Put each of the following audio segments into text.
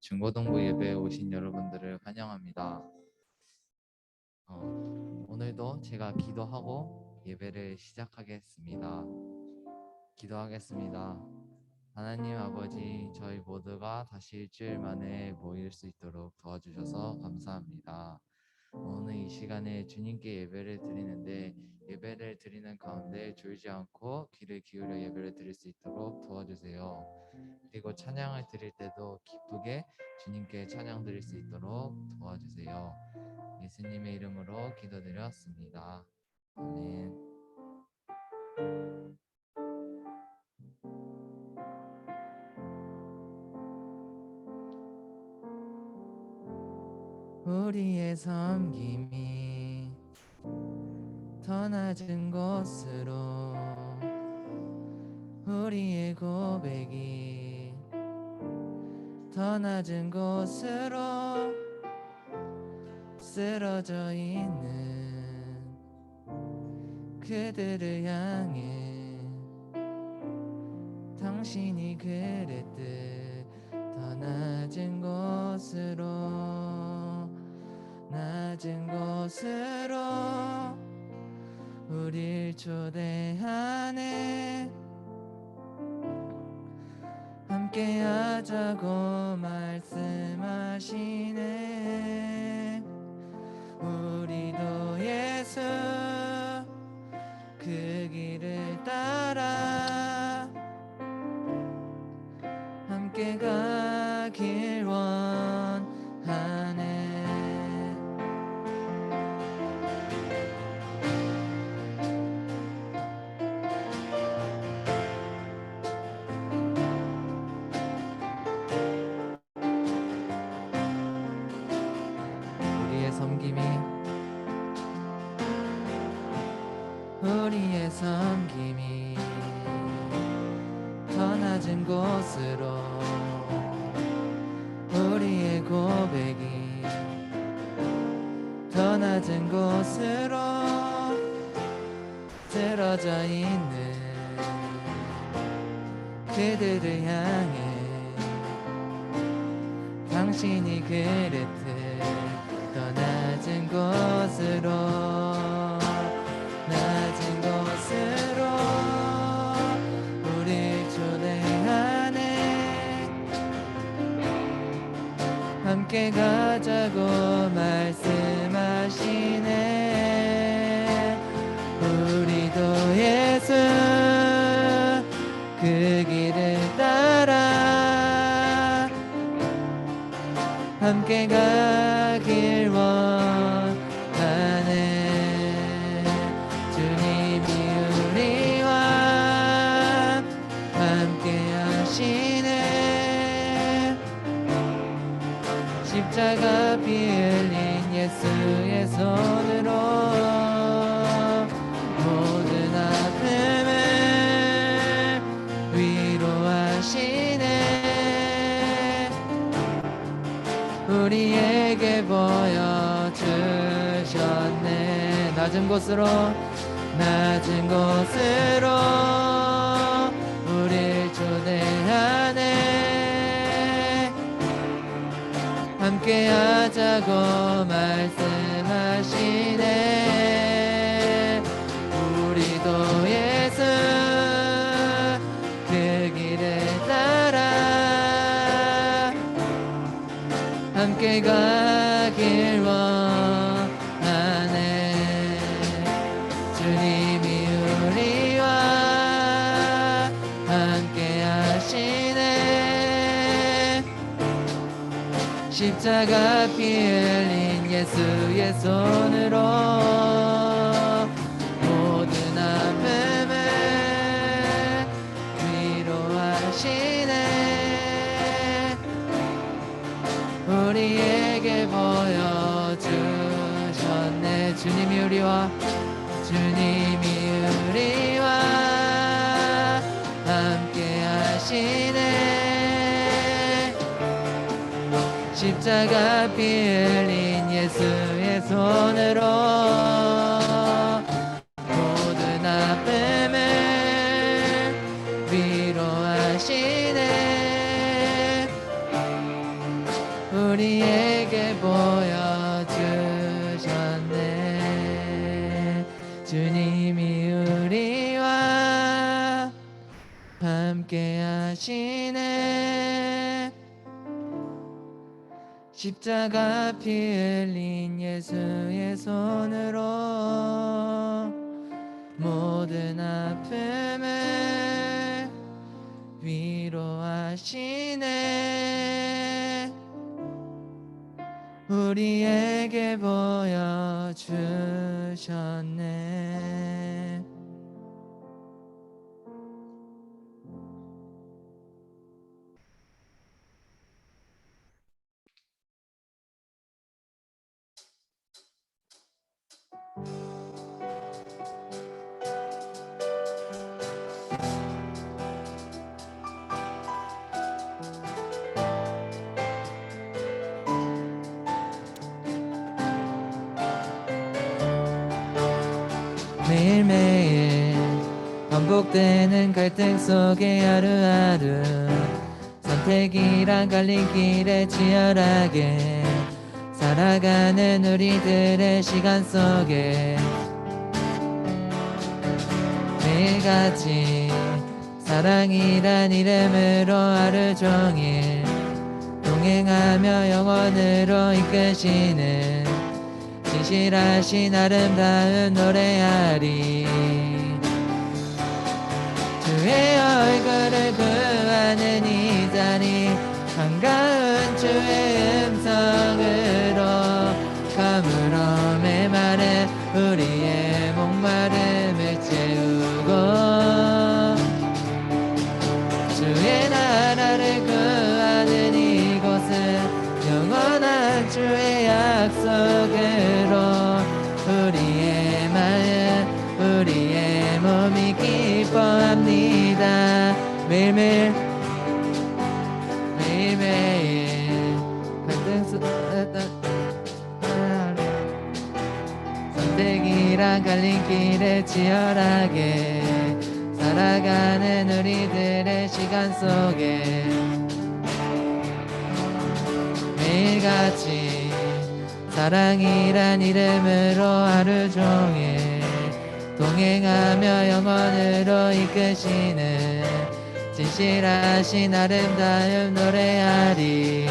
중고등부 예배에 오신 여러분들을 환영합니다. 오늘도 제가 기도하고 예배를 시작하겠습니다. 기도하겠습니다. 하나님 아버지, 저희 모두가 다시 일주일 만에 모일 수 있도록 도와주셔서 감사합니다. 오늘 이 시간에 주님께 예배를 드리는데 예배를 드리는 가운데 졸지 않고 귀를 기울여 예배를 드릴 수 있도록 도와주세요. 그리고 찬양을 드릴 때도 기쁘게 주님께 찬양 드릴 수 있도록 도와주세요. 예수님의 이름으로 기도드렸습니다. 아멘. 우리의 섬김이 더 낮은 곳으로, 우리의 고백이 더 낮은 곳으로 쓰러져 있는 그들을 향해 당신이 그랬듯 더 낮은 곳으로 우릴 초대하네. 함께하자고 말씀하시네. 우리도 예수 그 길을 따라 함께 가길 원하네. 우리의 섬김이 더 낮은 곳으로, 우리의 고백이 더 낮은 곳으로 쓰러져 있는 그들을 향해 당신이 그랬듯 더 낮은 곳으로 우릴 초대하네. 함께 가자고 말씀하시네. 우리도 예수 그 길을 따라 함께 가길 원하네. 십자가 피 흘린 예수의 손으로 모든 아픔을 위로하시네. 우리에게 보여주셨네. 낮은 곳으로 우릴 초대하네. 함께하자고 말씀하시네. 우리도 예수 그 길을 따라 함께 가길 원하네. 주님이 우리와 함께 하시네. 십자가 피 흘린 예수의 손으로 모든 아픔을 위로하시네. 우리에게 보여주셨네. 주님이 우리와 함께 하시네. 십자가 피 흘린 예수의 손으로 모든 아픔을 위로하시네. 위로하시네. 십자가 피 흘린 예수의 손으로 모든 아픔을 위로하시네. 우리에게 보여주셨네. 매일매일 반복되는 갈등 속에 하루하루 선택이란 갈림길에 치열하게 살아가는 우리들의 시간 속에 매일같이 사랑이란 이름으로 하루 종일 동행하며 영원으로 이끄시는 진실하신 아름다운 노래하리. 주의 얼굴을 구하는 이 자리 반가운 주의 음성으로 가물음에 마른 우리의 목마름을 채우고 주의 나라를 구하는 이곳은 영원한 주의 약속으로 우리의 마음 우리의 몸이 기뻐합니다. 매일매일 갈등 선택이란 갈림길에 치열하게 살아가는 우리들의 시간 속에 매일같이 사랑이란 이름으로 하루 종일 동행하며 영원으로 이끄시는 진실하신 아름다움 노래하리.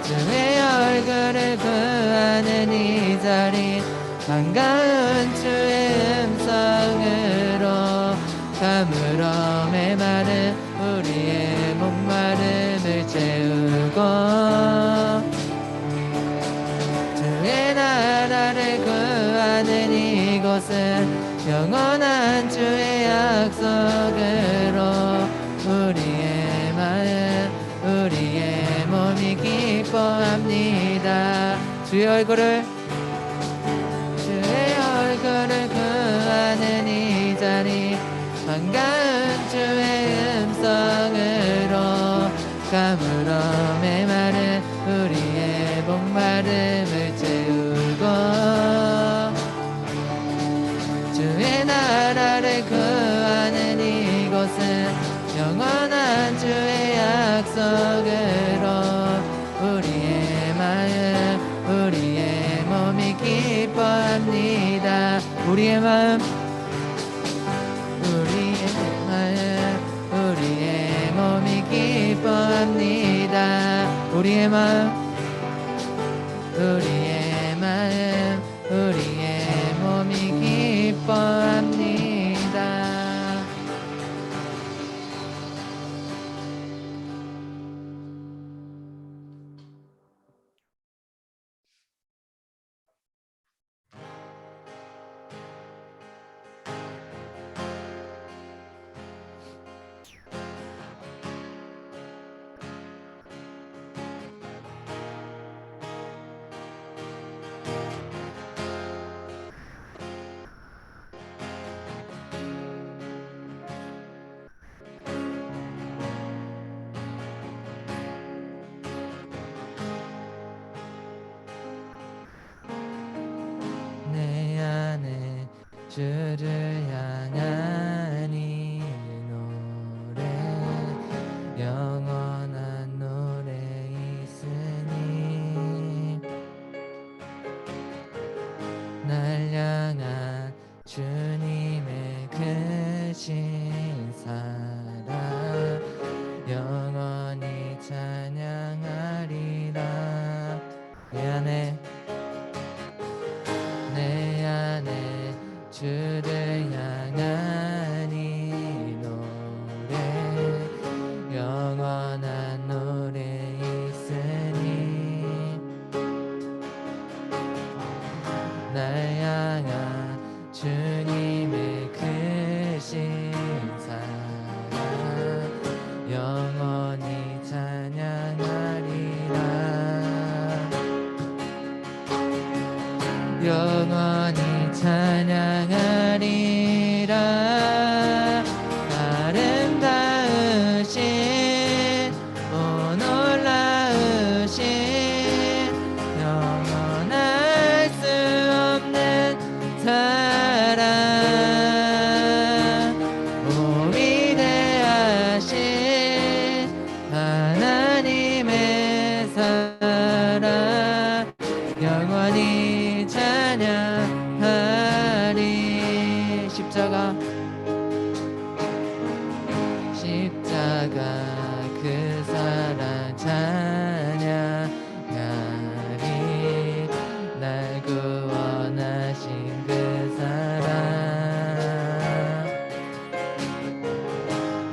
주의 얼굴을 구하는 이 자리 반가운 주의 음성으로 가물음에 마른 우리의 목마름을 채우고 주의 나라를 구하는 이곳은 영원한 주의 약속으로 우리의 마음 우리의 몸이 기뻐합니다. 주의 얼굴을 구하는 이 자리 반가운 주의 음성으로 가물음에 마른 우리의 목마름을 채우고 주의 나라를 구하는 이곳은 영원한 주의 약속으로 우리의 마음 우리의 몸이 기뻐합니다. 우리의 마음 우리의 몸이 기뻐합니다. 우리의 마음 우리의 몸이 기뻐합니다. 내 안에 주를 향한 이 노래 영원한 노래 있으니 날 향한 주님의 크신 사랑 안에 주를 향한 이 노래 영원한 노래 있으니 날 향한 주님의 크신 사랑 영원히 찬양하리라 영원히 찬양하리라 아름다우신 오 놀라우신 영원할 수 없는 사랑 오 위대하신 하나님의 사랑 영원히 찬양하리 십자가 그 사랑 찬양하리 날 구원하신 그 사랑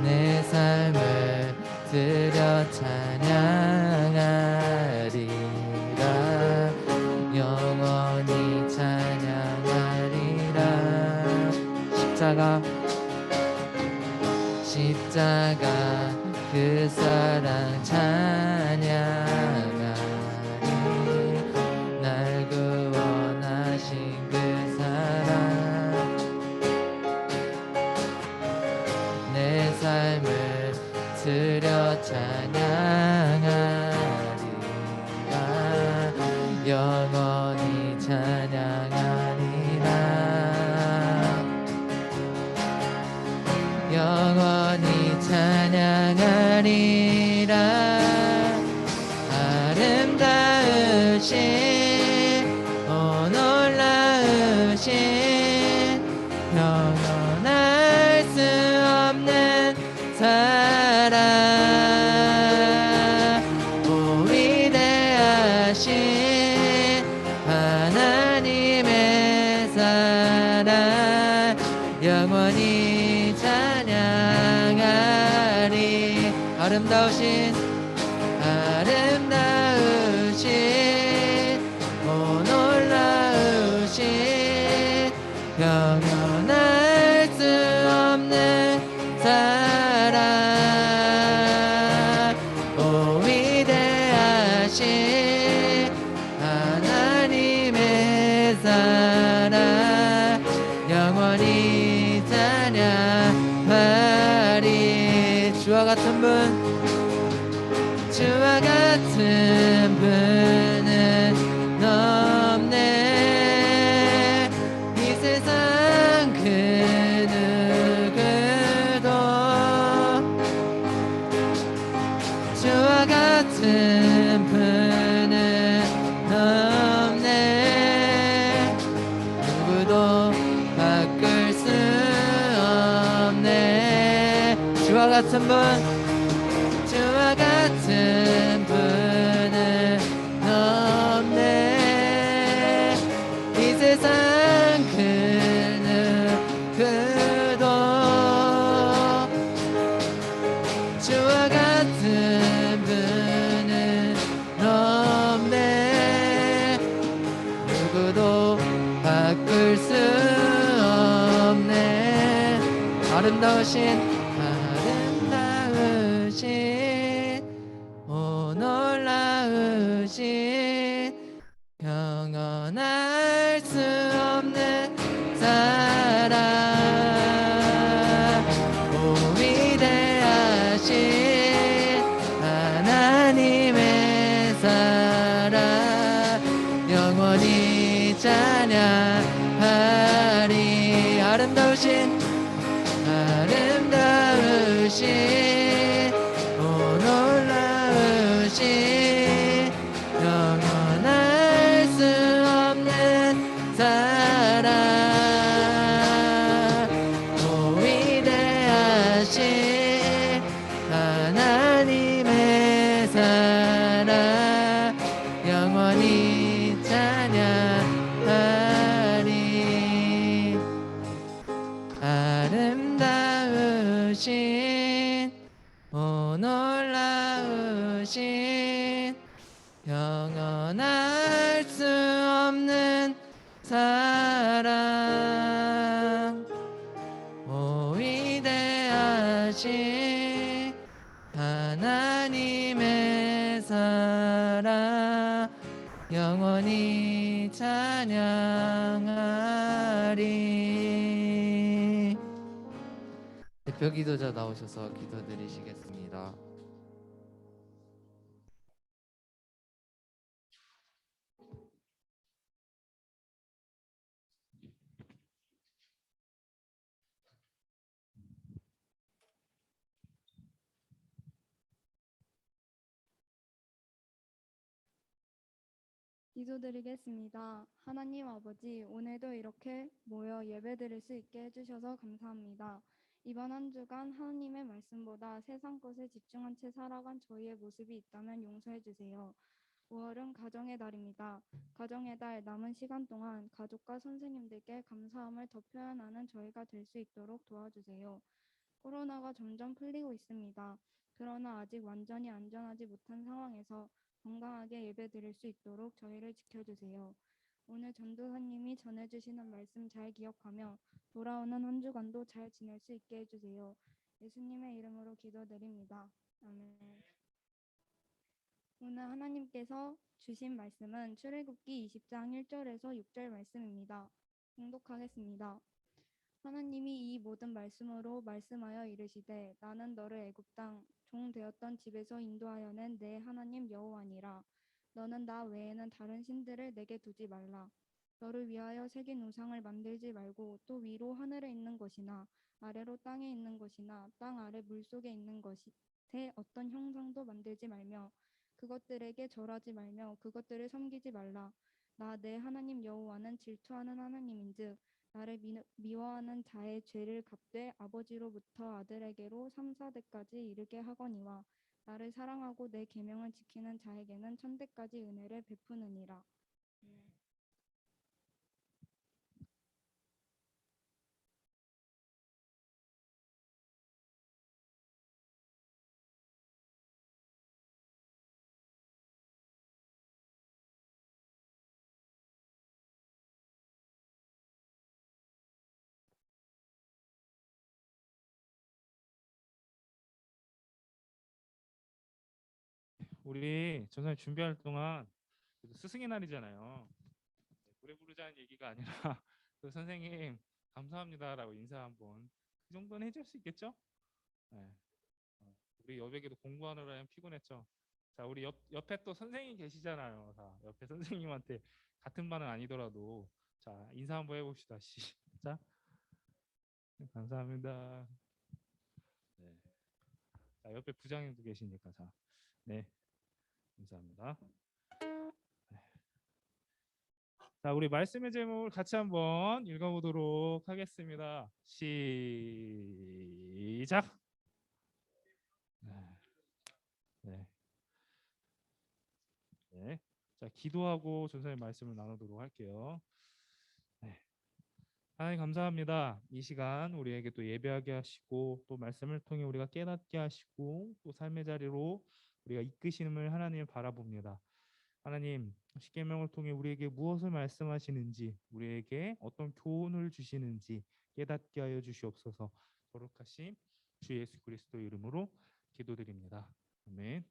내 삶을 드려 찬양하리라 영원히 찬양하리라 십자가 그 사랑 찬양하리 날 구원하신 그 사랑 내 삶을 드려 찬양하리라 영원히 찬양하리라 영원히 찬양하리라 아름다우신 오 놀라우신 영원할 수 없는 사랑 오 위대하신 하나님의 사랑 영원히 찬양하리 아름다우신 오 놀라우신 영원할 수 없는 사랑 오 위대하신 하나님의 사랑 영원히 찬양하리 주와 같은 분은 없네 이 세상 그 누구도 주와 같은 분은 없네 누구도 바꿀 수 없네 주와 같은 분은 없네 이 세상 그 누구도 주와 같은 분은 없네 누구도 바꿀 수 없네 아름다우신 오 놀라우신 영원할 수 없는 사랑 오 위대하신 하나님의 사랑 영원히 찬양하리 아름다우신 오 놀라우신 영원할 수 없는 사랑 오 위대하신 하나님의 사랑 영원히 찬양하리. 대표 기도자 나오셔서 기도드리시겠습니다. 기도드리겠습니다. 하나님 아버지, 오늘도 이렇게 모여 예배드릴 수 있게 해주셔서 감사합니다. 이번 한 주간 하나님의 말씀보다 세상 것에 집중한 채 살아간 저희의 모습이 있다면 용서해 주세요. 5월은 가정의 달입니다. 가정의 달 남은 시간 동안 가족과 선생님들께 감사함을 더 표현하는 저희가 될 수 있도록 도와주세요. 코로나가 점점 풀리고 있습니다. 그러나 아직 완전히 안전하지 못한 상황에서 건강하게 예배드릴 수 있도록 저희를 지켜주세요. 오늘 전도사님이 전해주시는 말씀 잘 기억하며 돌아오는 한 주간도 잘 지낼 수 있게 해주세요. 예수님의 이름으로 기도드립니다. 아멘. 오늘 하나님께서 주신 말씀은 출애굽기 20장 1절에서 6절 말씀입니다. 봉독하겠습니다. 하나님이 이 모든 말씀으로 말씀하여 이르시되 나는 너를 애굽 땅 종 되었던 집에서 인도하여 낸 내 하나님 여호와니라. 너는 나 외에는 다른 신들을 내게 두지 말라. 너를 위하여 새긴 우상을 만들지 말고 또 위로 하늘에 있는 것이나 아래로 땅에 있는 것이나 땅 아래 물속에 있는 것이 새 어떤 형상도 만들지 말며 그것들에게 절하지 말며 그것들을 섬기지 말라. 나 내 하나님 여호와는 질투하는 하나님인즉 나를 미워하는 자의 죄를 갚되 아버지로부터 아들에게로 3, 4대까지 이르게 하거니와 나를 사랑하고 내 계명을 지키는 자에게는 천대까지 은혜를 베푸느니라. 우리 전사님 준비할 동안 스승의 날이잖아요. 노래 부르자는 얘기가 아니라 그 선생님 감사합니다라고 인사 한번 그 정도는 해줄 수 있겠죠? 네. 우리 여백에도 공부하느라 피곤했죠. 자, 우리 옆에 또 선생님 계시잖아요. 자, 옆에 선생님한테 같은 반은 아니더라도 자 인사 한번 해봅시다. 시작. 감사합니다. 네. 자, 옆에 부장님도 계시니까 자, 네, 감사합니다. 자, 우리 말씀의 제목을 같이 한번 읽어보도록 하겠습니다. 시작. 네. 네. 네. 자, 기도하고 전사의 말씀을 나누도록 할게요. 네. 하나님 감사합니다. 이 시간 우리에게 또 예배하게 하시고 또 말씀을 통해 우리가 깨닫게 하시고 또 삶의 자리로 우리가 이끄심을 하나님을 바라봅니다. 하나님, 십계명을 통해 우리에게 무엇을 말씀하시는지, 우리에게 어떤 교훈을 주시는지 깨닫게 하여 주시옵소서. 거룩하신 주 예수 그리스도 이름으로 기도드립니다. 아멘.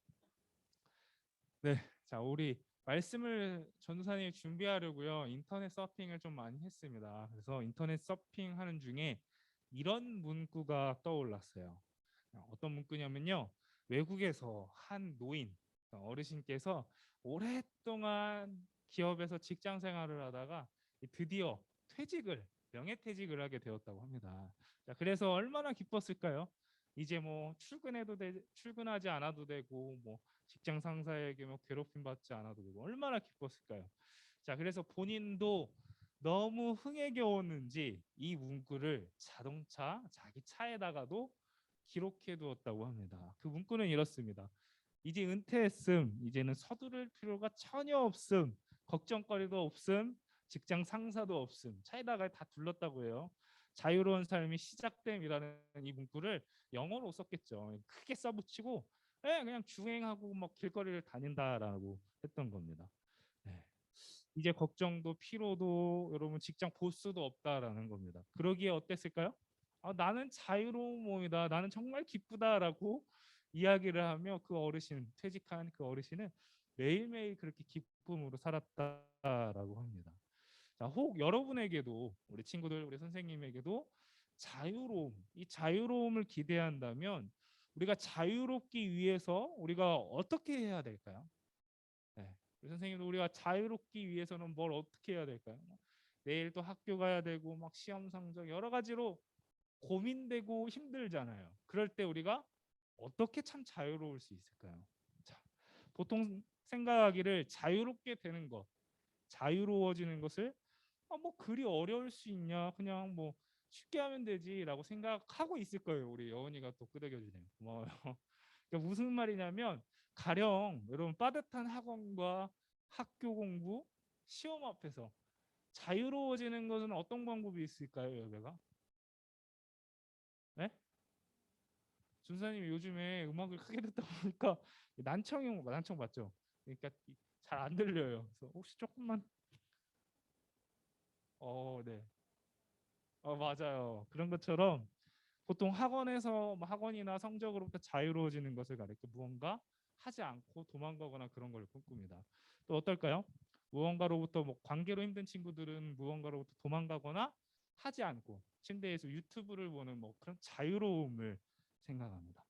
네, 자 우리 말씀을 전도사님 준비하려고요. 인터넷 서핑을 좀 많이 했습니다. 그래서 인터넷 서핑하는 중에 이런 문구가 떠올랐어요. 어떤 문구냐면요. 외국에서 한 노인 어르신께서 오랫동안 기업에서 직장 생활을 하다가 드디어 퇴직을 명예퇴직을 하게 되었다고 합니다. 자, 그래서 얼마나 기뻤을까요? 이제 뭐 출근하지 않아도 되고 뭐 직장 상사에게 뭐 괴롭힘 받지 않아도 되고 얼마나 기뻤을까요? 자, 그래서 본인도 너무 흥에 겨웠는지 이 문구를 자동차 자기 차에다가도 기록해 두었다고 합니다. 그 문구는 이렇습니다. 이제 은퇴했음, 이제는 서두를 필요가 전혀 없음, 걱정거리도 없음, 직장 상사도 없음. 차에다가 다 둘렀다고 해요. 자유로운 삶이 시작됨이라는 이 문구를 영어로 썼겠죠. 크게 써붙이고 그냥 주행하고 뭐 길거리를 다닌다라고 했던 겁니다. 네. 이제 걱정도 피로도 여러분 직장 보스도 없다라는 겁니다. 그러기에 어땠을까요? 나는 자유로운 몸이다. 나는 정말 기쁘다라고 이야기를 하며 그 어르신 퇴직한 그 어르신은 매일매일 그렇게 기쁨으로 살았다라고 합니다. 자, 혹 여러분에게도 우리 친구들, 우리 선생님에게도 자유로움, 이 자유로움을 기대한다면 우리가 자유롭기 위해서 우리가 어떻게 해야 될까요? 네. 우리 선생님도 우리가 자유롭기 위해서는 뭘 어떻게 해야 될까요? 내일 또 학교 가야 되고 막 시험 성적 여러 가지로 고민되고 힘들잖아요. 그럴 때 우리가 어떻게 참 자유로울 수 있을까요? 자, 보통 생각하기를 자유롭게 되는 것, 자유로워지는 것을 뭐 그리 어려울 수 있냐? 그냥 뭐 쉽게 하면 되지라고 생각하고 있을 거예요. 우리 여원이가 또 끄덕여주네요. 고마워요. 그러니까 무슨 말이냐면 가령 여러분 빠듯한 학원과 학교 공부, 시험 앞에서 자유로워지는 것은 어떤 방법이 있을까요, 여배가? 네? 준사님이 요즘에 음악을 크게 듣다 보니까 난청 맞죠? 그러니까 잘 안 들려요. 그래서 혹시 조금만 네. 맞아요. 그런 것처럼 보통 학원에서 뭐 학원이나 성적으로부터 자유로워지는 것을 가리켜 무언가 하지 않고 도망가거나 그런 걸 꿈꿉니다. 또 어떨까요? 무언가로부터 뭐 관계로 힘든 친구들은 무언가로부터 도망가거나 하지 않고 침대에서 유튜브를 보는 뭐 그런 자유로움을 생각합니다.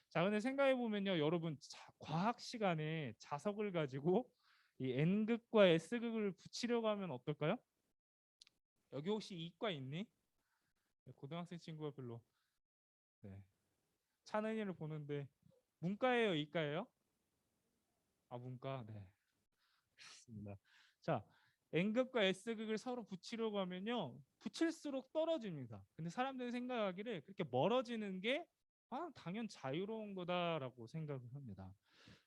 자, 근데 생각해 보면요, 여러분 과학 시간에 자석을 가지고 이 N극과 S극을 붙이려고 하면 어떨까요? 여기 혹시 이과 있니? 고등학생 친구가 별로 네. 찬은이를 보는데 문과예요, 이과예요? 아, 문과. 네. 그렇습니다. 자, N극과 S극을 서로 붙이려고 하면요. 붙일수록 떨어집니다. 근데 사람들이 생각하기를 그렇게 멀어지는 게 당연 자유로운 거다라고 생각을 합니다.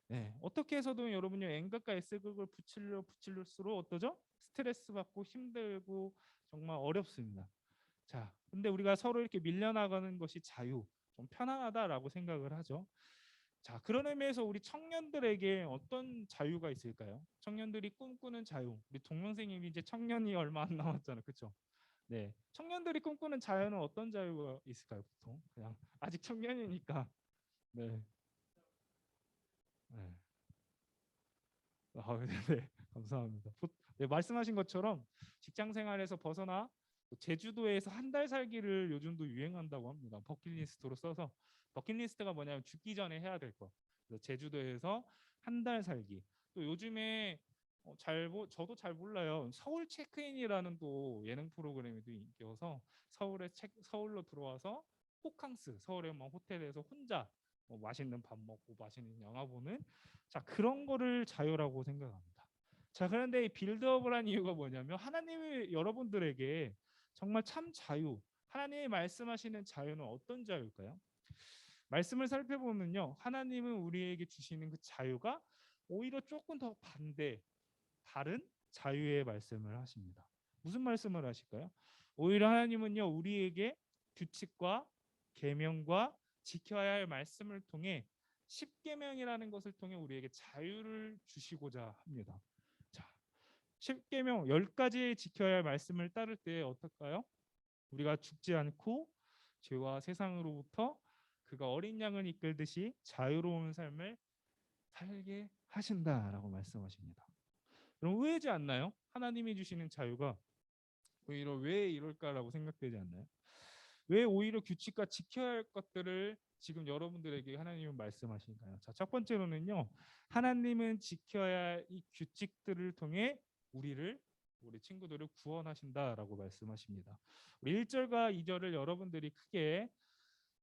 네. 어떻게 해서든 여러분이 N극과 S극을 붙일수록 어떠죠? 스트레스 받고 힘들고 정말 어렵습니다. 자, 근데 우리가 서로 이렇게 밀려나가는 것이 자유, 좀 편안하다라고 생각을 하죠. 자, 그런 의미에서 우리 청년들에게 어떤 자유가 있을까요? 청년들이 꿈꾸는 자유. 우리 동명생님이 이제 청년이 얼마 안 남았잖아요, 그렇죠? 네, 청년들이 꿈꾸는 자유는 어떤 자유가 있을까요? 보통 그냥 아직 청년이니까. 네, 네, 네, 감사합니다. 네, 말씀하신 것처럼 직장 생활에서 벗어나 제주도에서 한 달 살기를 요즘도 유행한다고 합니다. 버킷리스트로 써서 버킷리스트가 뭐냐면 죽기 전에 해야 될 거. 그래서 제주도에서 한 달 살기. 또 요즘에 저도 잘 몰라요. 서울 체크인이라는 또 예능 프로그램이 또 인기여서 서울로 들어와서 호캉스 서울의 뭐 호텔에서 혼자 뭐 맛있는 밥 먹고 맛있는 영화 보는 자 그런 거를 자유라고 생각합니다. 자 그런데 이 빌드업을 한 이유가 뭐냐면 하나님이 여러분들에게 정말 참 자유 하나님이 말씀하시는 자유는 어떤 자유일까요? 말씀을 살펴보면요 하나님은 우리에게 주시는 그 자유가 오히려 조금 더 다른 자유의 말씀을 하십니다. 무슨 말씀을 하실까요? 오히려 하나님은요 우리에게 규칙과 계명과 지켜야 할 말씀을 통해 십계명이라는 것을 통해 우리에게 자유를 주시고자 합니다. 자, 십계명 10가지 지켜야 할 말씀을 따를 때 어떨까요? 우리가 죽지 않고 죄와 세상으로부터 그가 어린 양을 이끌듯이 자유로운 삶을 살게 하신다라고 말씀하십니다. 그럼 의외지 않나요? 하나님이 주시는 자유가 오히려 왜 이럴까라고 생각되지 않나요? 왜 오히려 규칙과 지켜야 할 것들을 지금 여러분들에게 하나님은 말씀하신가요? 자, 첫 번째로는요. 하나님은 지켜야 할 이 규칙들을 통해 우리 친구들을 구원하신다라고 말씀하십니다. 우리 1절과 2절을 여러분들이 크게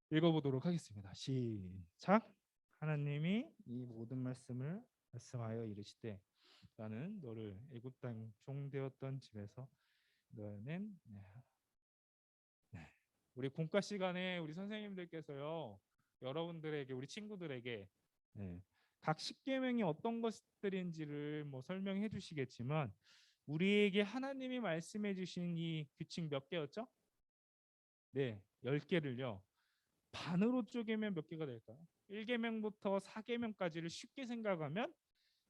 읽어보도록 하겠습니다. 시작. 하나님이 이 모든 말씀을 말씀하여 이르시되 나는 너를 애굽 땅 종되었던 집에서 너는 네. 우리 공과 시간에 우리 선생님들께서요 여러분들에게 우리 친구들에게 네, 각 십계명이 어떤 것들인지를 뭐 설명해 주시겠지만 우리에게 하나님이 말씀해 주신 이 규칙 몇 개였죠? 네, 10개를요. 반으로 쪼개면 몇 개가 될까요? 1계명부터 4계명까지를 쉽게 생각하면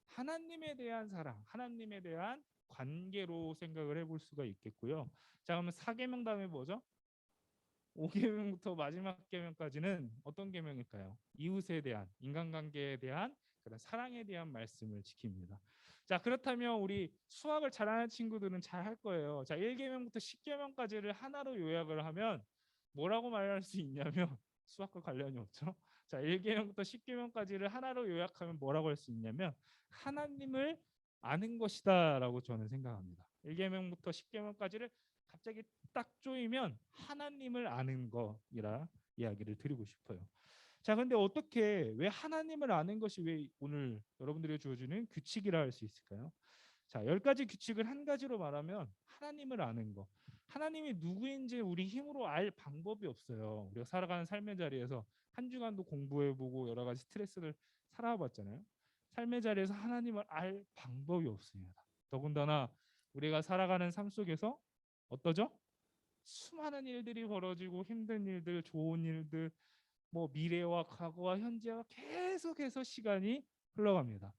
하나님에 대한 사랑, 하나님에 대한 관계로 생각을 해볼 수가 있겠고요. 자, 그러면 4계명 다음에 뭐죠? 5계명부터 마지막 계명까지는 어떤 계명일까요? 이웃에 대한, 인간관계에 대한 그런 사랑에 대한 말씀을 지킵니다. 자, 그렇다면 우리 수학을 잘하는 친구들은 잘 할 거예요. 자, 1계명부터 10계명까지를 하나로 요약을 하면 뭐라고 말할 수 있냐면 수학과 관련이 없죠. 자, 1계명부터 10계명까지를 하나로 요약하면 뭐라고 할 수 있냐면 하나님을 아는 것이다라고 저는 생각합니다. 1계명부터 10계명까지를 갑자기 딱 조이면 하나님을 아는 것이라 이야기를 드리고 싶어요. 자, 근데 어떻게 왜 하나님을 아는 것이 왜 오늘 여러분들이 주어지는 규칙이라 할 수 있을까요? 자, 10가지 규칙을 한 가지로 말하면 하나님을 아는 거. 하나님이 누구인지 우리 힘으로 알 방법이 없어요. 우리가 살아가는 삶의 자리에서 한 주간도 공부해보고 여러 가지 스트레스를 살아봤잖아요. 삶의 자리에서 하나님을 알 방법이 없습니다. 더군다나 우리가 살아가는 삶 속에서 어떠죠? 수많은 일들이 벌어지고 힘든 일들, 좋은 일들, 뭐 미래와 과거와 현재와 계속해서 시간이 흘러갑니다.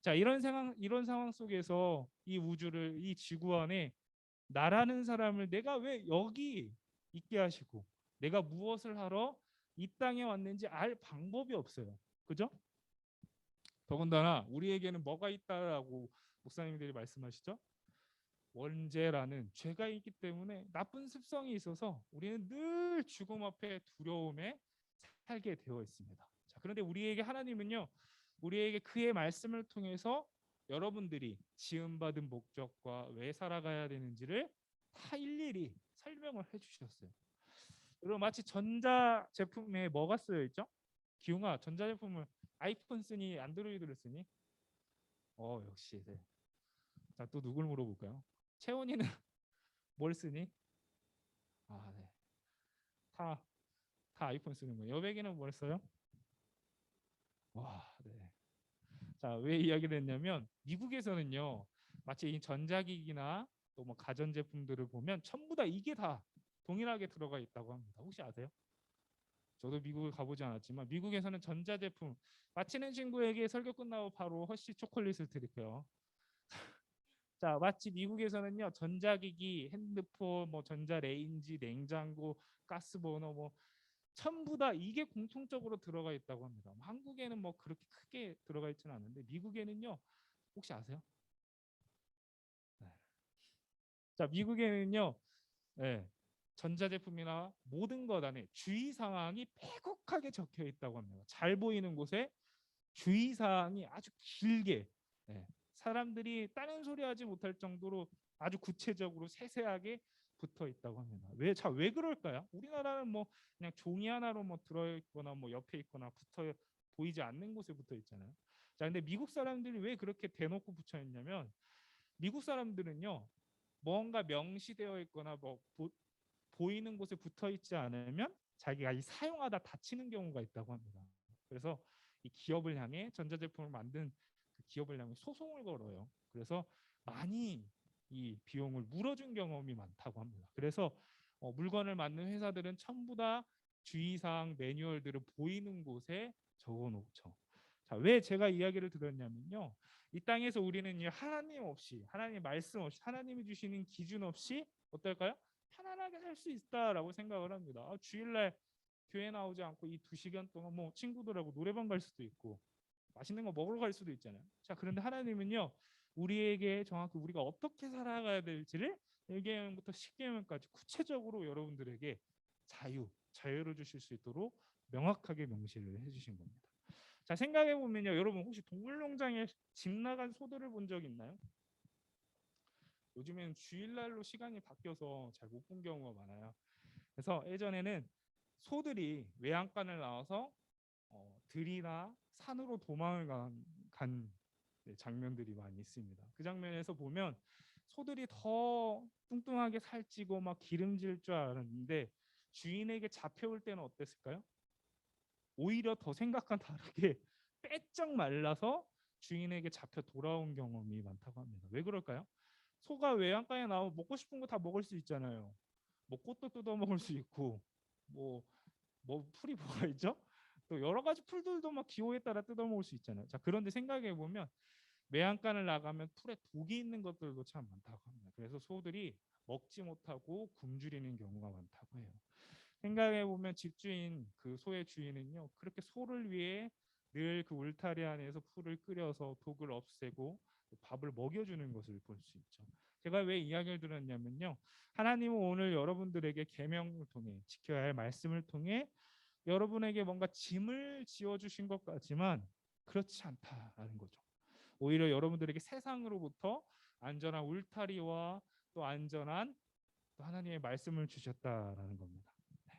자, 이런 상황 속에서 이 우주를 이 지구 안에 나라는 사람을 내가 왜 여기 있게 하시고 내가 무엇을 하러 이 땅에 왔는지 알 방법이 없어요. 그죠? 더군다나 우리에게는 뭐가 있다라고 목사님들이 말씀하시죠? 원죄라는 죄가 있기 때문에 나쁜 습성이 있어서 우리는 늘 죽음 앞에 두려움에 살게 되어 있습니다. 자, 그런데 우리에게 하나님은요, 우리에게 그의 말씀을 통해서 여러분들이 지음받은 목적과 왜 살아가야 되는지를 다 일일이 설명을 해주셨어요. 그리고 마치 전자 제품에 뭐가 쓰여 있죠? 기웅아, 전자 제품을 아이폰 쓰니 안드로이드를 쓰니? 역시. 네. 자, 또 누굴 물어볼까요? 채원이는 뭘 쓰니? 아, 네. 다 아이폰 쓰는 거예요. 여백이는 뭘 써요? 와, 네. 자, 왜 이야기를 했냐면 미국에서는요, 마치 이 전자기기나 또 뭐 가전제품들을 보면 전부 다 이게 다 동일하게 들어가 있다고 합니다. 혹시 아세요? 저도 미국을 가보지 않았지만 미국에서는 전자제품 마치는 친구에게 설교 끝나고 바로 허쉬 초콜릿을 드릴게요. 자, 마치 미국에서는요, 전자기기, 핸드폰, 뭐 전자레인지, 냉장고, 가스버너 뭐 전부 다 이게 공통적으로 들어가 있다고 합니다. 한국에는 뭐 그렇게 크게 들어가 있지는 않은데 미국에는요, 혹시 아세요? 네. 자, 미국에는요, 네, 전자제품이나 모든 것 안에 주의사항이 빼곡하게 적혀 있다고 합니다. 잘 보이는 곳에 주의사항이 아주 길게, 네, 사람들이 다른 소리 하지 못할 정도로 아주 구체적으로 세세하게 붙어 있다고 합니다. 왜 그럴까요? 우리나라는 뭐 그냥 종이 하나로 뭐 들어 있거나 뭐 옆에 있거나 붙어 보이지 않는 곳에 붙어 있잖아요. 자, 근데 미국 사람들이 왜 그렇게 대놓고 붙여 있냐면 미국 사람들은요, 뭔가 명시되어 있거나 뭐 보이는 곳에 붙어 있지 않으면 자기가 이 사용하다 다치는 경우가 있다고 합니다. 그래서 이 기업을 향해 전자제품을 만든 그 기업을 향해 소송을 걸어요. 그래서 많이 이 비용을 물어준 경험이 많다고 합니다. 그래서 물건을 만든 회사들은 전부 다 주의사항 매뉴얼들을 보이는 곳에 적어놓죠. 자, 왜 제가 이야기를 드렸냐면요, 이 땅에서 우리는 하나님 없이, 하나님 말씀 없이, 하나님이 주시는 기준 없이 어떨까요? 편안하게 살 수 있다라고 생각을 합니다. 주일날 교회 나오지 않고 이 2시간 동안 뭐 친구들하고 노래방 갈 수도 있고 맛있는 거 먹으러 갈 수도 있잖아요. 자, 그런데 하나님은요, 우리에게 정확히 우리가 어떻게 살아가야 될지를 1계명부터 10계명까지 구체적으로 여러분들에게 자유를 주실 수 있도록 명확하게 명시를 해주신 겁니다. 자, 생각해 보면요, 여러분 혹시 동물농장에 집 나간 소들을 본 적 있나요? 요즘에는 주일날로 시간이 바뀌어서 잘 못 본 경우가 많아요. 그래서 예전에는 소들이 외양간을 나와서 들이나 산으로 도망을 간 장면들이 많이 있습니다. 그 장면에서 보면 소들이 더 뚱뚱하게 살찌고 막 기름질 줄 알았는데 주인에게 잡혀올 때는 어땠을까요? 오히려 더 생각과 다르게 빼쩍 말라서 주인에게 잡혀 돌아온 경험이 많다고 합니다. 왜 그럴까요? 소가 외양간에 나오면 먹고 싶은 거 다 먹을 수 있잖아요. 뭐 꽃도 뜯어 먹을 수 있고 뭐 풀이 뭐가 있죠? 또 여러 가지 풀들도 막 기호에 따라 뜯어 먹을 수 있잖아요. 자, 그런데 생각해 보면 외양간을 나가면 풀에 독이 있는 것들도 참 많다고 합니다. 그래서 소들이 먹지 못하고 굶주리는 경우가 많다고 해요. 생각해 보면 집주인 그 소의 주인은요, 그렇게 소를 위해 늘 그 울타리 안에서 풀을 끓여서 독을 없애고 밥을 먹여주는 것을 볼 수 있죠. 제가 왜 이야기를 들었냐면요. 하나님은 오늘 여러분들에게 계명을 통해 지켜야 할 말씀을 통해 여러분에게 뭔가 짐을 지어주신 것 같지만 그렇지 않다라는 거죠. 오히려 여러분들에게 세상으로부터 안전한 울타리와 또 안전한 또 하나님의 말씀을 주셨다라는 겁니다. 네.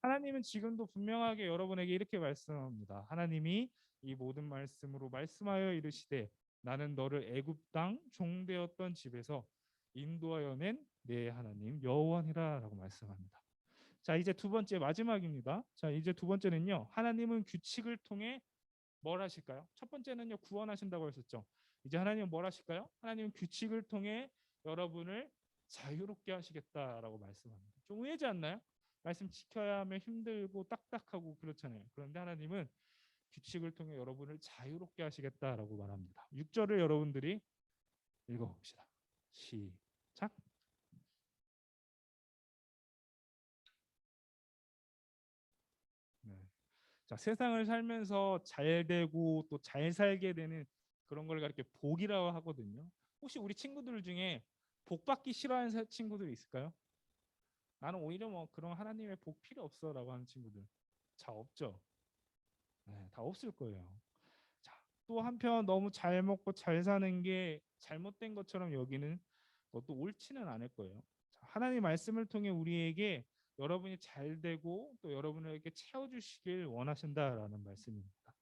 하나님은 지금도 분명하게 여러분에게 이렇게 말씀합니다. 하나님이 이 모든 말씀으로 말씀하여 이르시되 나는 너를 애굽 땅 종되었던 집에서 인도하여 낸 내 하나님 여호와니라라고 말씀합니다. 자, 이제 두 번째 마지막입니다. 자, 이제 두 번째는요. 하나님은 규칙을 통해 뭘 하실까요? 첫 번째는요. 구원하신다고 했었죠. 이제 하나님은 뭘 하실까요? 하나님은 규칙을 통해 여러분을 자유롭게 하시겠다라고 말씀합니다. 좀 의외지 않나요? 말씀 지켜야 하면 힘들고 딱딱하고 그렇잖아요. 그런데 하나님은 규칙을 통해 여러분을 자유롭게 하시겠다라고 말합니다. 6절을 여러분들이 읽어봅시다. 시작. 네. 자, 세상을 살면서 잘 되고 또 잘 살게 되는 그런 걸 이렇게 복이라고 하거든요. 혹시 우리 친구들 중에 복 받기 싫어하는 친구들 있을까요? 나는 오히려 뭐 그런 하나님의 복 필요 없어라고 하는 친구들 잘 없죠. 네, 다 없을 거예요. 자, 또 한편 너무 잘 먹고 잘 사는 게 잘못된 것처럼 여기는 것도 옳지는 않을 거예요. 자, 하나님 말씀을 통해 우리에게 여러분이 잘 되고 또 여러분에게 채워주시길 원하신다라는 말씀입니다.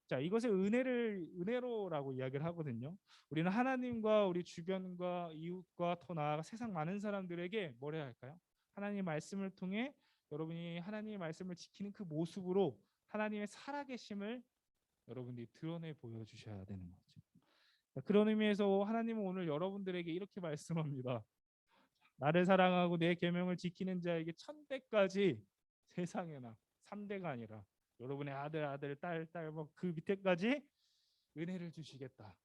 자, 이것을 은혜로라고 이야기를 하거든요. 우리는 하나님과 우리 주변과 이웃과 더 나아가 세상 많은 사람들에게 뭘 해야 할까요? 하나님의 말씀을 통해 여러분이 하나님의 말씀을 지키는 그 모습으로 하나님의 살아계심을 여러분들이 드러내 보여주셔야 되는 거죠. 그런 의미에서 하나님은 오늘 여러분들에게 이렇게 말씀합니다. 나를 사랑하고 내 계명을 지키는 자에게 1000대까지 세상에나 3대가 아니라 여러분의 아들, 딸 뭐 그 밑에까지 은혜를 주시겠다.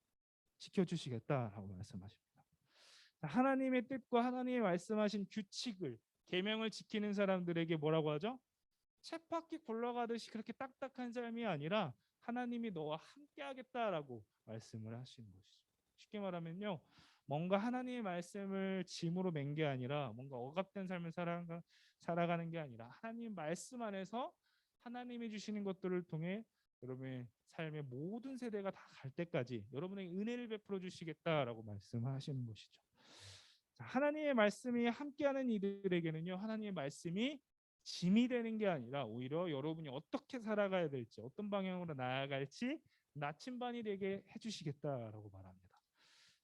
지켜주시겠다라고 말씀하십니다. 하나님의 뜻과 하나님의 말씀하신 규칙을 계명을 지키는 사람들에게 뭐라고 하죠? 쳇바퀴 굴러가듯이 그렇게 딱딱한 삶이 아니라 하나님이 너와 함께하겠다라고 말씀을 하시는 것이죠. 쉽게 말하면요, 뭔가 하나님의 말씀을 짐으로 맨 게 아니라 뭔가 억압된 삶을 살아가는 게 아니라 하나님 말씀 안에서 하나님이 주시는 것들을 통해 여러분의 삶의 모든 세대가 다 갈 때까지 여러분에게 은혜를 베풀어 주시겠다라고 말씀하시는 것이죠. 자, 하나님의 말씀이 함께하는 이들에게는요, 하나님의 말씀이 짐이 되는 게 아니라 오히려 여러분이 어떻게 살아가야 될지 어떤 방향으로 나아갈지 나침반이 되게 해주시겠다라고 말합니다.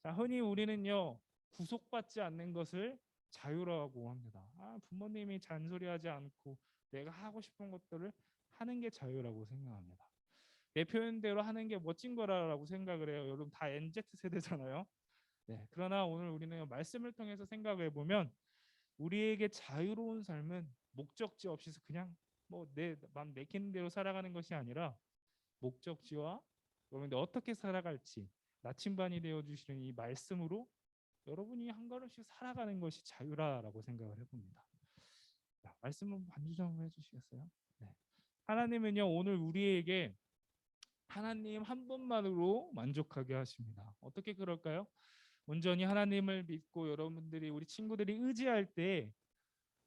자, 흔히 우리는요 구속받지 않는 것을 자유라고 합니다. 부모님이 잔소리하지 않고 내가 하고 싶은 것들을 하는 게 자유라고 생각합니다. 내 표현대로 하는 게 멋진 거라고 생각을 해요. 여러분 다 MZ 세대잖아요. 네, 그러나 오늘 우리는 말씀을 통해서 생각해 보면 우리에게 자유로운 삶은 목적지 없이 그냥 뭐 내 맘 내키는 대로 살아가는 것이 아니라 목적지와 여러분들 어떻게 살아갈지 나침반이 되어 주시는 이 말씀으로 여러분이 한 걸음씩 살아가는 것이 자유라라고 생각을 해봅니다. 자, 말씀은 반주 좀 해주시겠어요? 네. 하나님은요 오늘 우리에게 하나님 한 분만으로 만족하게 하십니다. 어떻게 그럴까요? 온전히 하나님을 믿고 여러분들이 우리 친구들이 의지할 때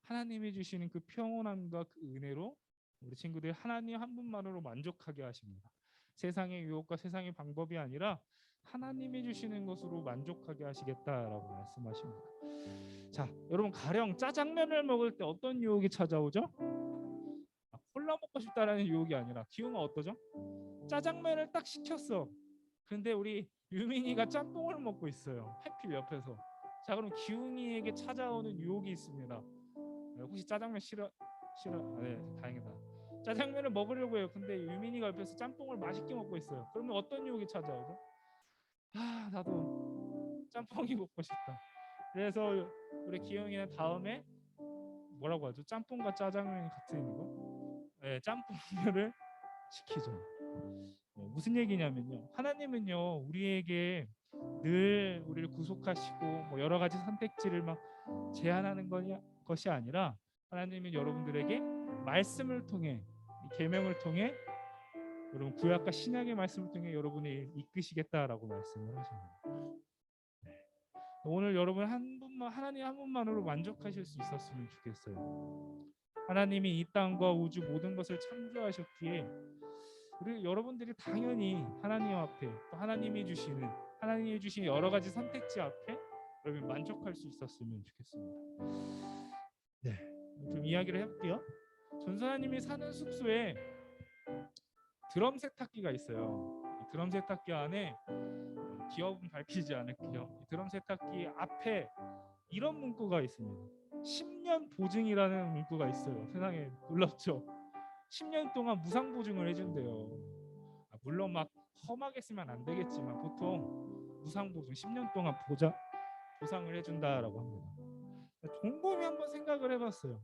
하나님이 주시는 그 평온함과 그 은혜로 우리 친구들이 하나님 한 분만으로 만족하게 하십니다. 세상의 유혹과 세상의 방법이 아니라 하나님이 주시는 것으로 만족하게 하시겠다라고 말씀하십니다. 자, 여러분 가령 짜장면을 먹을 때 어떤 유혹이 찾아오죠? 콜라 먹고 싶다라는 유혹이 아니라 기웅아 어떠죠? 짜장면을 딱 시켰어. 근데 우리 유민이가 짬뽕을 먹고 있어요. 하필 옆에서. 자, 그럼 기웅이에게 찾아오는 유혹이 있습니다. 혹시 짜장면 싫어? 네, 다행이다. 짜장면을 먹으려고 해요. 근데 유민이가 옆에서 짬뽕을 맛있게 먹고 있어요. 그러면 어떤 유혹이 찾아오죠? 나도 짬뽕이 먹고 싶다. 그래서 우리 기웅이는 다음에 뭐라고 하죠? 짬뽕과 짜장면이 같은 거? 네, 짬뽕을 시키죠. 무슨 얘기냐면요. 하나님은요 우리에게 늘 우리를 구속하시고 뭐 여러 가지 선택지를 막 제한하는 것이 아니라 하나님은 여러분들에게 말씀을 통해 이 계명을 통해 여러분 구약과 신약의 말씀을 통해 여러분이 이끄시겠다라고 말씀을 하십니다. 오늘 여러분 한 분만 하나님 한 분만으로 만족하실 수 있었으면 좋겠어요. 하나님이 이 땅과 우주 모든 것을 창조하셨기에 우리 여러분들이 당연히 하나님 앞에 또 하나님이 주신 여러 가지 선택지 앞에 여러분 만족할 수 있었으면 좋겠습니다. 네, 좀 이야기를 해볼게요. 전사님이 사는 숙소에 드럼 세탁기가 있어요. 이 드럼 세탁기 안에 기업은 밝히지 않을게요. 이 드럼 세탁기 앞에 이런 문구가 있습니다. 10년 보증이라는 문구가 있어요. 세상에 놀랍죠? 10년 동안 무상 보증을 해준대요. 물론 막 험하게 쓰면 안 되겠지만 보통 무상 보증 10년 동안 보상을 해준다라고 합니다. 곰곰이 한번 생각을 해봤어요.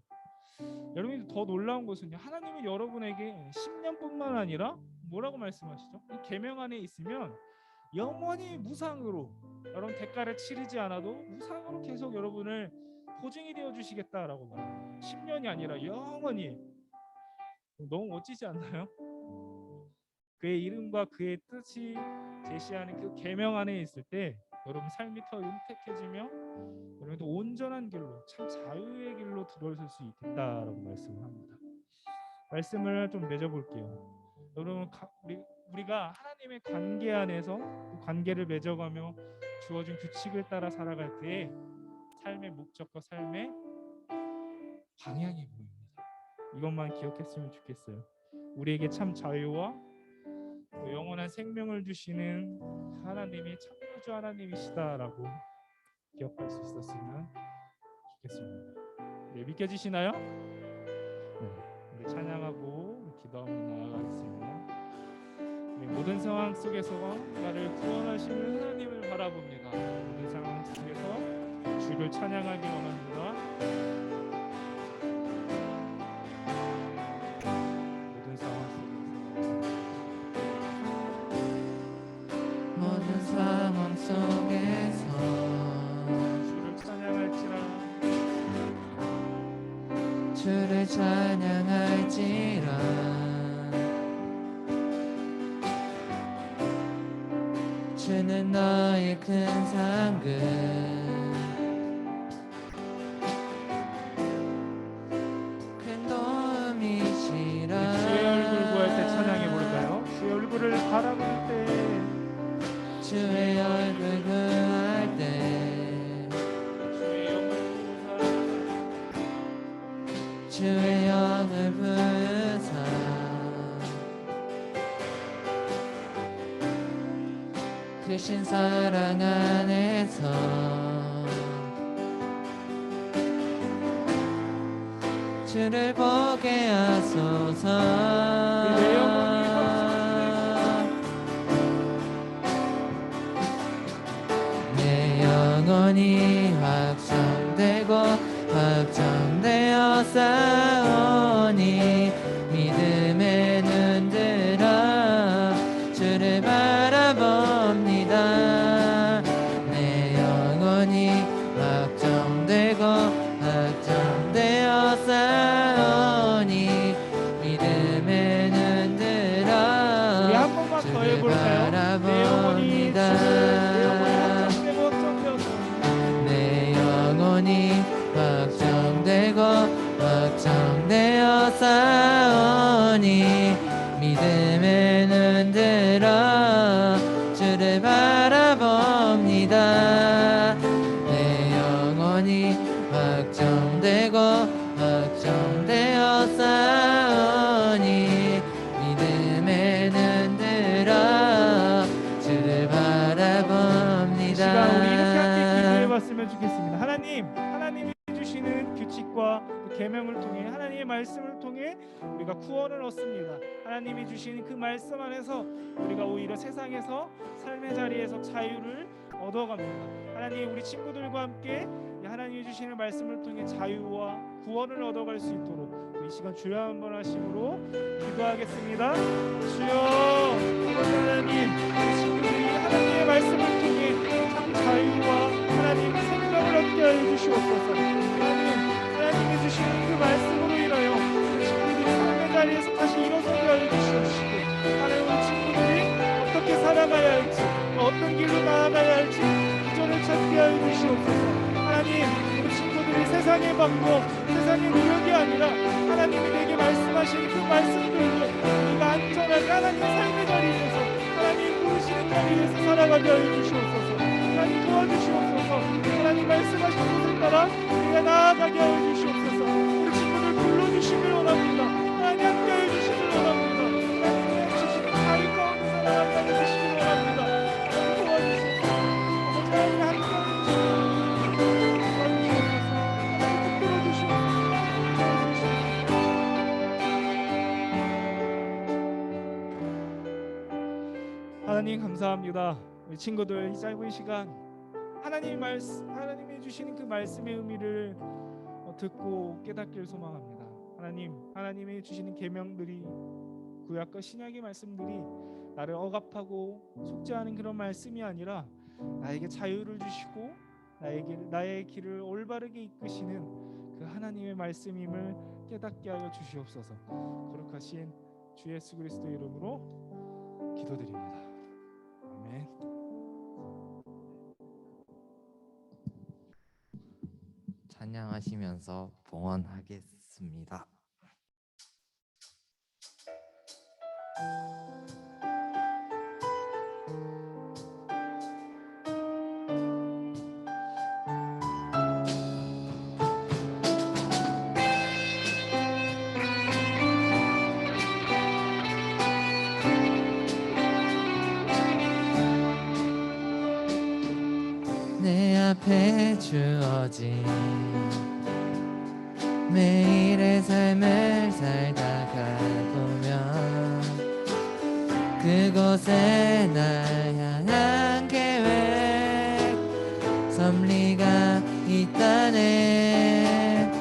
여러분이 더 놀라운 것은요, 하나님은 여러분에게 10년뿐만 아니라 뭐라고 말씀하시죠? 이 계명 안에 있으면 영원히 무상으로 여러분 대가를 치르지 않아도 무상으로 계속 여러분을 보증이 되어 주시겠다라고 말해요. 10년이 아니라 영원히. 너무 멋지지 않나요? 그의 이름과 그의 뜻이 제시하는 그 계명 안에 있을 때 여러분 삶이 더 윤택해지며 여러분도 온전한 길로 참 자유의 길로 들어설 수 있겠다라고 말씀을 합니다. 말씀을 좀 맺어볼게요. 여러분 우리가 하나님의 관계 안에서 그 관계를 맺어가며 주어진 규칙을 따라 살아갈 때에 삶의 목적과 삶의 방향이 보입니다. 이것만 기억했으면 좋겠어요. 우리에게 참 자유와 또 영원한 생명을 주시는 하나님이 창조주 하나님이시다라고 기억할 수 있었으면 좋겠습니다. 네, 믿겨지시나요? 네, 우리 찬양하고 기도하며 나아가겠습니다. 모든 상황 속에서 나를 구원하시는 하나님을 바라봅니다. 모든 상황 속에서 주를 찬양하기 원합니다. 모든 상황 속에서 주를 찬양할지라 주를 찬양할지라 주는 너의 큰 상급 큰 도움이시라. 주의 얼굴 구할 때 찬양해 볼까요? 주의 얼굴을 바라볼 때 주의 얼굴 구할 때 주의 영을 부으사 크신 사랑 안에서 주를 보게 하소서. 내 영혼이 확정되고 확정되어 싸우니 믿음의 눈 들어 주를 바라봅니다. 내 영혼이 확정되고 확정되어 싸우니 믿음의 눈 들어 우리 한 번만 더 해볼까요? 내 영혼이 내 영혼이 확정되고 확정되어 싸우니 믿음의 눈 들어 주를 바라봅니다. 내 영혼이 확정되고 확정되어 싸우니 믿음의 눈 들어 주를 바라봅니다. 시간 우리 이렇게 함께 기도해봤으면 좋겠습니다. 하나님이 주시는 규칙과 계명을 통해 하나님의 말씀을 통해 우리가 구원을 얻습니다. 하나님이 주시는 그 말씀 안에서 우리가 오히려 세상에서 삶의 자리에서 자유를 얻어갑니다. 하나님 우리 친구들과 함께 하나님이 주시는 말씀을 통해 자유와 구원을 얻어갈 수 있도록 이 시간 주여 한번 하심으로 기도하겠습니다. 주여 하나님 우리 친구들이 하나님의 말씀을 통해 참 자유와 하나님의 생명을 얻게 해주시옵소서. 하나님이 주시는 그 말씀으로 인하여 우리 친구들이 삶의 자리에서 다시 일어서게 하여 주시옵시고, 하나님 우리 친구들이 어떻게 살아가야 할지, 어떤 길로 나아가야 할지 비전을 찾게 하여 주시옵소서. 하나님, 우리 친구들이 세상의 방법, 세상의 노력이 아니라 하나님이 내게 말씀하신 그 말씀들로 우리가 안전하게 하나님 삶의 자리에서, 하나님 부르시는 자리에서 살아가게 하여 주시옵소서. 하나님 도와주시옵소서. 하나님 말씀하신 곳을 따라 우리가 나아가게 하여 주시옵소서. 우리 친구들 불러주시길 원합니다. 하나님 함께 하여 주시길 원합니다. 하나님의 주시는 자유 가운데 살아가게 하여 주시길 원합니다. 하나님 도와주시옵소서. 하나님 함께 하여 하나님 감사합니다. 우리 친구들 이 짧은 시간 하나님이 주시는 그 말씀의 의미를 듣고 깨닫길 소망합니다. 하나님이 주시는 계명들이, 구약과 신약의 말씀들이 나를 억압하고 속죄하는 그런 말씀이 아니라 나에게 자유를 주시고 나의 길을 올바르게 이끄시는 그 하나님의 말씀임을 깨닫게 하여 주시옵소서. 거룩하신 주 예수 그리스도의 이름으로 기도드립니다. 아멘. 찬양하시면서 봉헌하겠습니다. 내 앞에 주어진 매일의 삶을 살다가 보면 그곳에 날 향한 계획, 섭리가 있다네.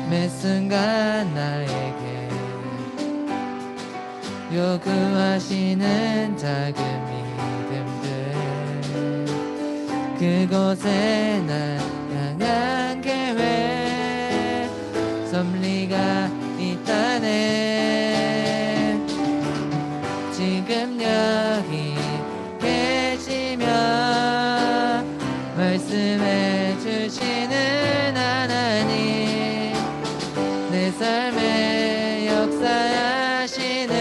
매 순간 나에게 요구하시는 작은 그곳에 날 향한 계획, 섭리가 있다네. 지금 여기 계시며 말씀해 주시는 하나님, 내 삶에 역사하시는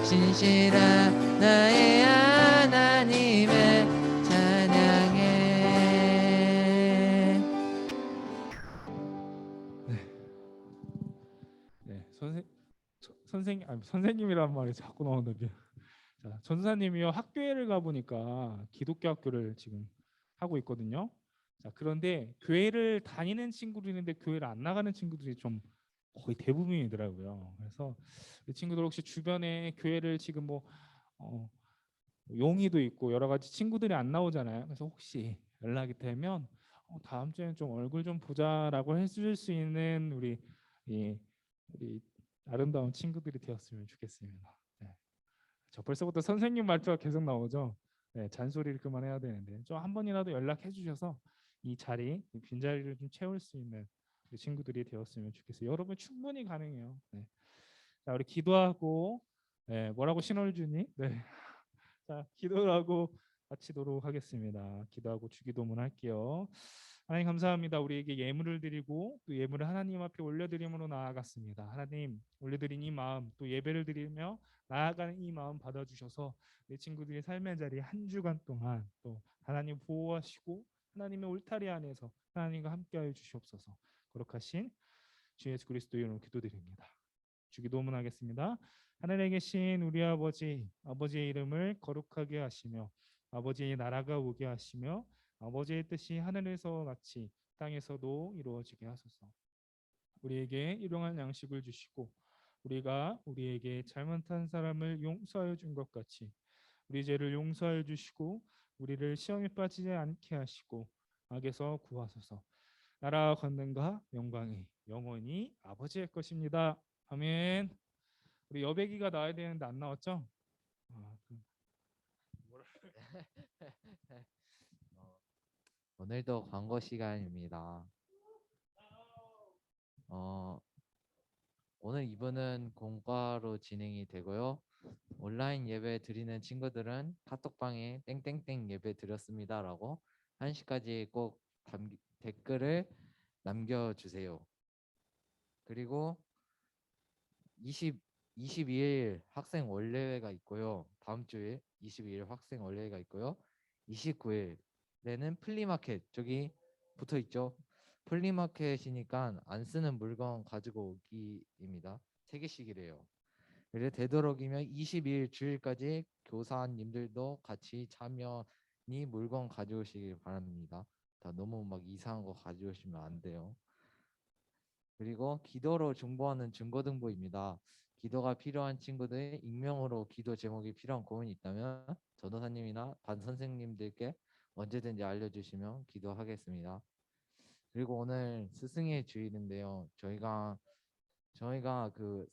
신실한 나의 하나님의 선생님이란 말이 자꾸 나오는데, 자, 전사님이요, 학교를 가보니까 기독교 학교를 지금 하고 있거든요. 자, 그런데 교회를 다니는 친구도 있는데 교회를 안 나가는 친구들이 좀 거의 대부분이더라고요. 그래서 이 친구들 혹시 주변에 교회를 지금 용의도 있고 여러 가지 친구들이 안 나오잖아요. 그래서 혹시 연락이 되면 다음 주에는 좀 얼굴 좀 보자라고 해줄 수 있는 우리 아름다운 친구들이 되었으면 좋겠습니다. 네. 저 벌써부터 선생님 말투가 계속 나오죠. 네, 잔소리를 그만해야 되는데 좀 한 번이라도 연락해 주셔서 이 자리, 이 빈자리를 좀 채울 수 있는 우리 친구들이 되었으면 좋겠어요. 여러분 충분히 가능해요. 네. 자, 우리 기도하고, 네, 뭐라고 신호를 주니? 네. 자, 기도하고 마치도록 하겠습니다. 기도하고 주기도문 할게요. 하나님 감사합니다. 우리에게 예물을 드리고 또 예물을 하나님 앞에 올려드림으로 나아갔습니다. 하나님, 올려드린 이 마음, 또 예배를 드리며 나아가는 이 마음 받아주셔서 내 친구들의 삶의 자리 한 주간 동안 또 하나님 보호하시고 하나님의 울타리 안에서 하나님과 함께하여 주시옵소서. 거룩하신 주 예수 그리스도의 이름으로 기도드립니다. 주기도문 하겠습니다. 하늘에 계신 우리 아버지, 아버지의 이름을 거룩하게 하시며 아버지의 나라가 오게 하시며 아버지의 뜻이 하늘에서 같이 땅에서도 이루어지게 하소서. 우리에게 일용할 양식을 주시고 우리가 우리에게 잘못한 사람을 용서하여 준 것 같이 우리 죄를 용서하여 주시고 우리를 시험에 빠지지 않게 하시고 악에서 구하소서. 나라와 권능과 영광이 영원히 아버지의 것입니다. 아멘. 우리 여백이가 나와야 되는데 안 나왔죠? 오늘도 광고 시간입니다. 오늘 2부는 공과로 진행이 되고요. 온라인 예배 드리는 친구들은 카톡방에 땡땡땡 예배 드렸습니다라고 1시까지 꼭 댓글을 남겨주세요. 그리고 22일 학생 원래회가 있고요. 다음 주에 22일 학생 원래회가 있고요. 29일에는 플리마켓 저기 붙어 있죠. 플리마켓이니까 안 쓰는 물건 가지고 오기입니다. 3개씩이래요. 그래서 되도록이면 22일 주일까지 교사님들도 같이 참여니 물건 가져오시길 바랍니다. 다 너무 막 이상한 거 가져오시면 안 돼요. 그리고 기도로 중보하는 중고등부입니다. 기도가 필요한 친구들 익명으로 기도 제목이 필요한 고민이 있다면 전도사님이나 반 선생님들께 언제든지 알려주시면 기도하겠습니다. 그리고 오늘 스승의 주일인데요. 저희가 그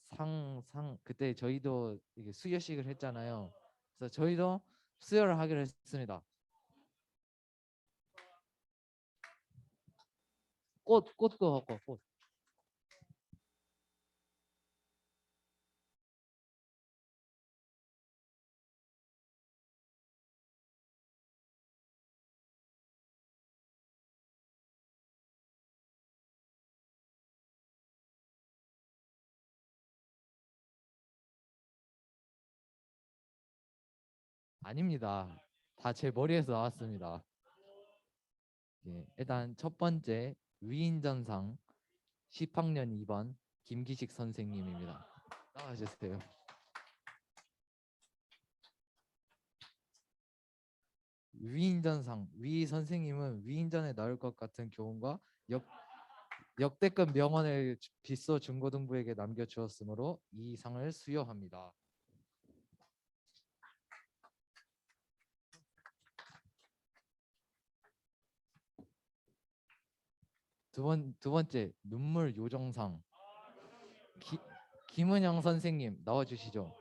그때 저희도 이게 수여식을 했잖아요. 그래서 저희도 수여를 하기로 했습니다. 꽃도 갖고 꽃. 아닙니다. 다 제 머리에서 나왔습니다. 예, 일단 첫 번째 위인전상 10학년 2번 김기식 선생님입니다. 나와주세요. 위인전상 위 선생님은 위인전에 나올 것 같은 교훈과 역대급 명언을 빗소 중고등부에게 남겨주었으므로 이 상을 수여합니다. 두 번째 눈물 요정상 김은영 선생님 나와주시죠.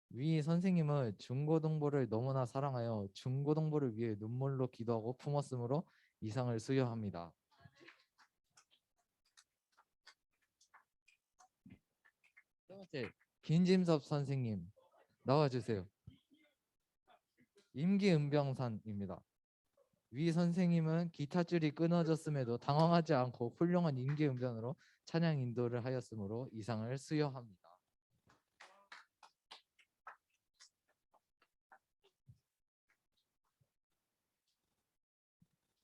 위 선생님은 중고등부를 너무나 사랑하여 중고등부를 위해 눈물로 기도하고 품었으므로 이 상을 수여합니다. 세 번째 김진섭 선생님 나와주세요. 임기응병상입니다. 위 선생님은 기타줄이 끊어졌음에도 당황하지 않고 훌륭한 임기응변으로 찬양 인도를 하였으므로 이 상을 수여합니다.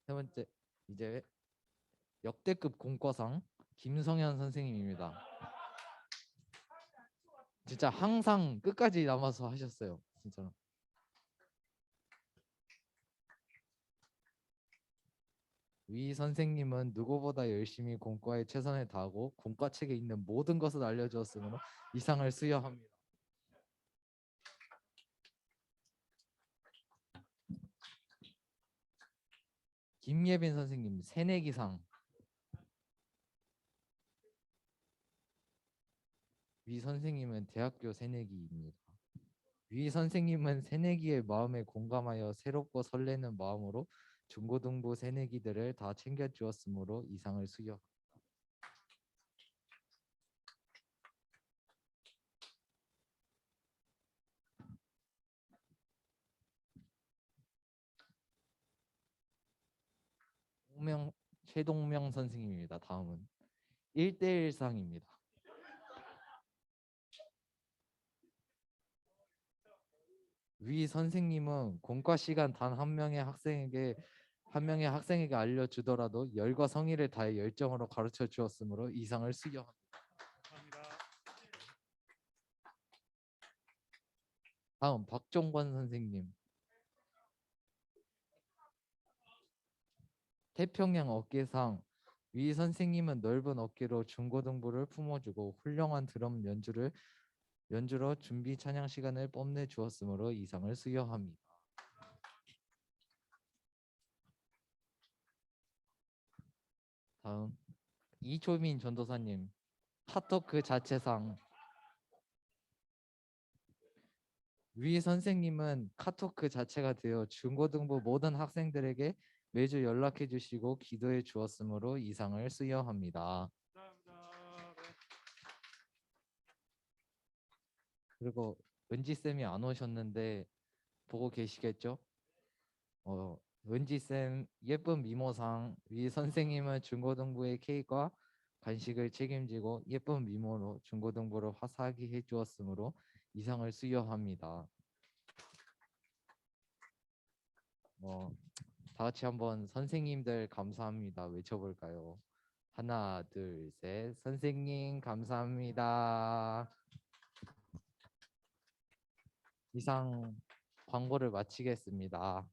세 번째 이제 역대급 공과상 김성현 선생님입니다. 진짜 항상 끝까지 남아서 하셨어요. 진짜. 위 선생님은 누구보다 열심히 공과에 최선을 다하고 공과책에 있는 모든 것을 알려주었으므로 이 상을 수여합니다. 김예빈 선생님 새내기상. 위 선생님은 대학교 새내기입니다. 위 선생님은 새내기의 마음에 공감하여 새롭고 설레는 마음으로 중고등부 새내기들을 다 챙겨주었으므로 이 상을 수여합니다. 최동명 선생님입니다. 다음은 1대1상입니다. 위 선생님은 공과 시간 단 한 명의 학생에게 알려주더라도 열과 성의를 다해 열정으로 가르쳐 주었으므로 이 상을 수여합니다. 감사합니다. 다음 박종권 선생님. 태평양 어깨상. 위 선생님은 넓은 어깨로 중고등부를 품어주고 훌륭한 드럼 연주로 준비 찬양 시간을 뽐내 주었으므로 이 상을 수여합니다. 다음 이초민 전도사님 카토크 자체상. 위 선생님은 카토크 자체가 되어 중고등부 모든 학생들에게 매주 연락해 주시고 기도해 주었으므로 이상을 수여합니다. 감사합니다. 네. 그리고 은지 쌤이 안 오셨는데 보고 계시겠죠? 은지 쌤 예쁜 미모상 위 선생님은 중고등부의 케이크와 간식을 책임지고 예쁜 미모로 중고등부를 화사하게 해주었으므로 이상을 수여합니다. 다 같이 한번 선생님들 감사합니다 외쳐볼까요? 하나, 둘, 셋. 선생님 감사합니다. 이상 광고를 마치겠습니다.